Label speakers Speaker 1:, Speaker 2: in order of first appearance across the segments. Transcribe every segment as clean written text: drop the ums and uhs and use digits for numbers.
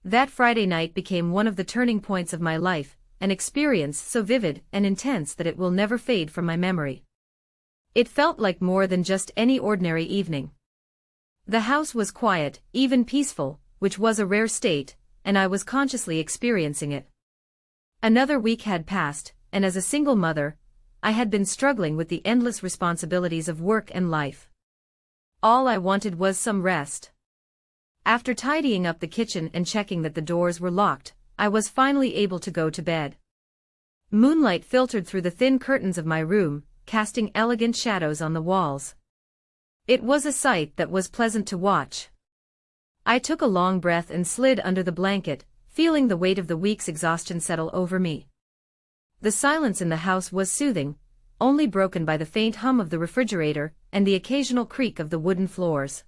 Speaker 1: That Friday night became one of the turning points of my life, an experience so vivid and intense that it will never fade from my memory. It felt like more than just any ordinary evening. The house was quiet, even peaceful, which was a rare state, and I was consciously experiencing it. Another week had passed, and as a single mother, I had been struggling with the endless responsibilities of work and life. All I wanted was some rest. After tidying up the kitchen and checking that the doors were locked, I was finally able to go to bed. Moonlight filtered through the thin curtains of my room, casting elegant shadows on the walls. It was a sight that was pleasant to watch. I took a long breath and slid under the blanket, feeling the weight of the week's exhaustion settle over me. The silence in the house was soothing, only broken by the faint hum of the refrigerator and the occasional creak of the wooden floors.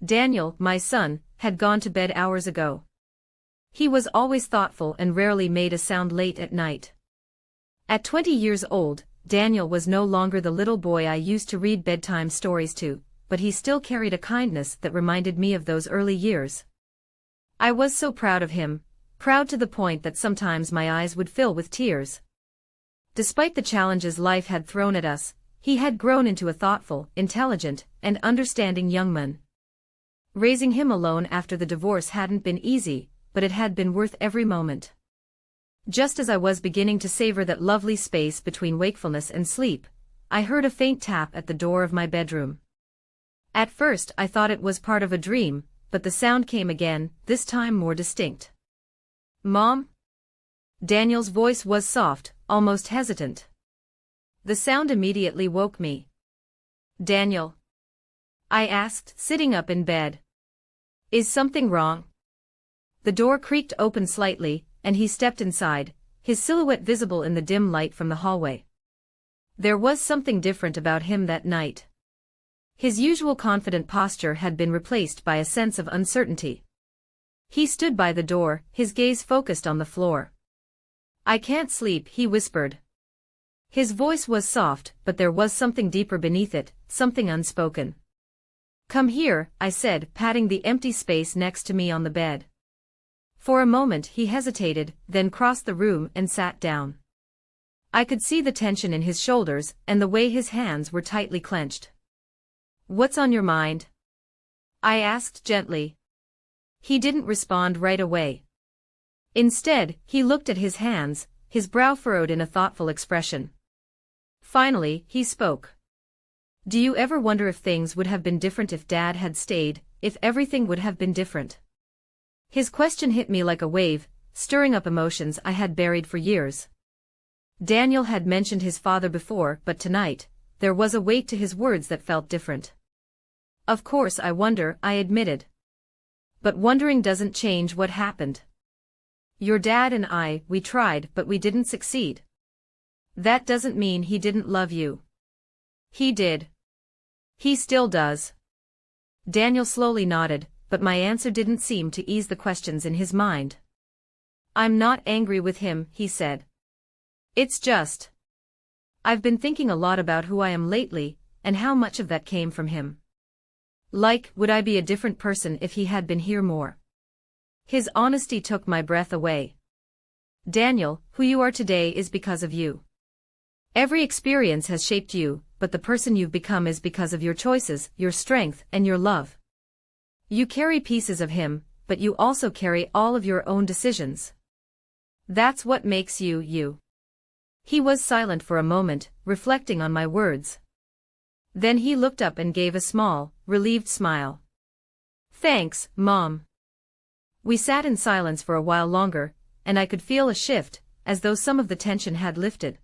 Speaker 1: Daniel, my son, had gone to bed hours ago. He was always thoughtful and rarely made a sound late at night. At 20 years old, Daniel was no longer the little boy I used to read bedtime stories to, but he still carried a kindness that reminded me of those early years. I was so proud of him, proud to the point that sometimes my eyes would fill with tears. Despite the challenges life had thrown at us, he had grown into a thoughtful, intelligent, and understanding young man. Raising him alone after the divorce hadn't been easy, but it had been worth every moment. Just as I was beginning to savor that lovely space between wakefulness and sleep, I heard a faint tap at the door of my bedroom. At first I thought it was part of a dream, but the sound came again, this time more distinct. "Mom?" Daniel's voice was soft, almost hesitant. The sound immediately woke me. "Daniel?" I asked, sitting up in bed. "Is something wrong?" The door creaked open slightly, and he stepped inside, his silhouette visible in the dim light from the hallway. There was something different about him that night. His usual confident posture had been replaced by a sense of uncertainty. He stood by the door, his gaze focused on the floor. "I can't sleep," he whispered. His voice was soft, but there was something deeper beneath it, something unspoken. "Come here," I said, patting the empty space next to me on the bed. For a moment he hesitated, then crossed the room and sat down. I could see the tension in his shoulders and the way his hands were tightly clenched. "What's on your mind?" I asked gently. He didn't respond right away. Instead, he looked at his hands, his brow furrowed in a thoughtful expression. Finally, he spoke. "Do you ever wonder if things would have been different if Dad had stayed, if everything would have been different?" His question hit me like a wave, stirring up emotions I had buried for years. Daniel had mentioned his father before, but tonight, there was a weight to his words that felt different. "Of course I wonder," I admitted. "But wondering doesn't change what happened. Your dad and we tried, but we didn't succeed. That doesn't mean he didn't love you." "He did. He still does." Daniel slowly nodded, but my answer didn't seem to ease the questions in his mind. "I'm not angry with him," he said. "It's just, I've been thinking a lot about who I am lately, and how much of that came from him. Like, would I be a different person if he had been here more?" His honesty took my breath away. "Daniel, who you are today is because of you. Every experience has shaped you, but the person you've become is because of your choices, your strength, and your love. You carry pieces of him, but you also carry all of your own decisions. That's what makes you, you." He was silent for a moment, reflecting on my words. Then he looked up and gave a small, relieved smile. "Thanks, Mom." We sat in silence for a while longer, and I could feel a shift, as though some of the tension had lifted.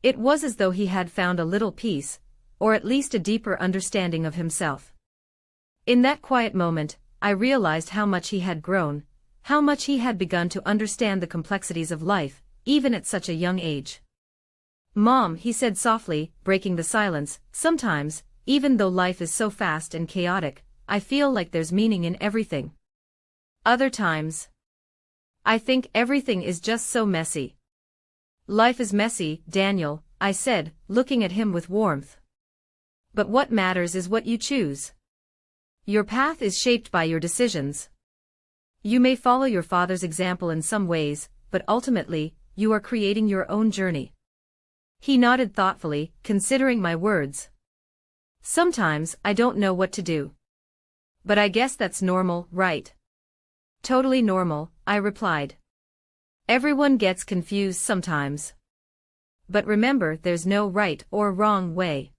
Speaker 1: It was as though he had found a little peace, or at least a deeper understanding of himself. In that quiet moment, I realized how much he had grown, how much he had begun to understand the complexities of life, even at such a young age. "Mom," he said softly, breaking the silence, "sometimes, even though life is so fast and chaotic, I feel like there's meaning in everything. Other times, I think everything is just so messy." "Life is messy, Daniel," I said, looking at him with warmth. "But what matters is what you choose. Your path is shaped by your decisions. You may follow your father's example in some ways, but ultimately, you are creating your own journey. He nodded thoughtfully, considering my words. Sometimes, I don't know what to do. But I guess that's normal, right? Totally normal, I replied. Everyone gets confused sometimes. But remember, there's no right or wrong way.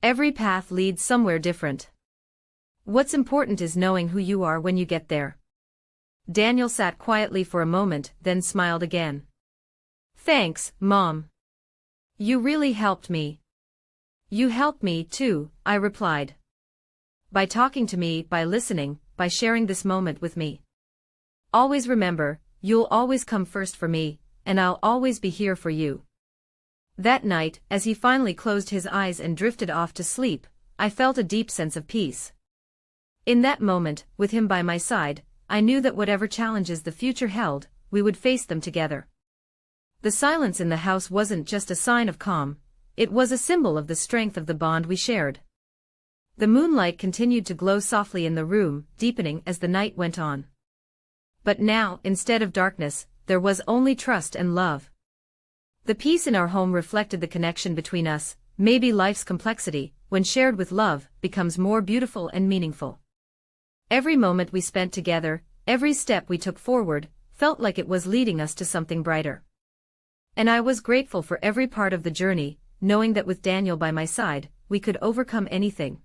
Speaker 1: Every path leads somewhere different. What's important is knowing who you are when you get there. Daniel sat quietly for a moment, then smiled again. Thanks, Mom. You really helped me. You helped me too, I replied. By talking to me, by listening, by sharing this moment with me. Always remember, you'll always come first for me, and I'll always be here for you. That night, as he finally closed his eyes and drifted off to sleep, I felt a deep sense of peace. In that moment, with him by my side, I knew that whatever challenges the future held, we would face them together. The silence in the house wasn't just a sign of calm, it was a symbol of the strength of the bond we shared. The moonlight continued to glow softly in the room, deepening as the night went on. But now, instead of darkness, there was only trust and love. The peace in our home reflected the connection between us. Maybe life's complexity, when shared with love, becomes more beautiful and meaningful. Every moment we spent together, every step we took forward, felt like it was leading us to something brighter. And I was grateful for every part of the journey, knowing that with Daniel by my side, we could overcome anything.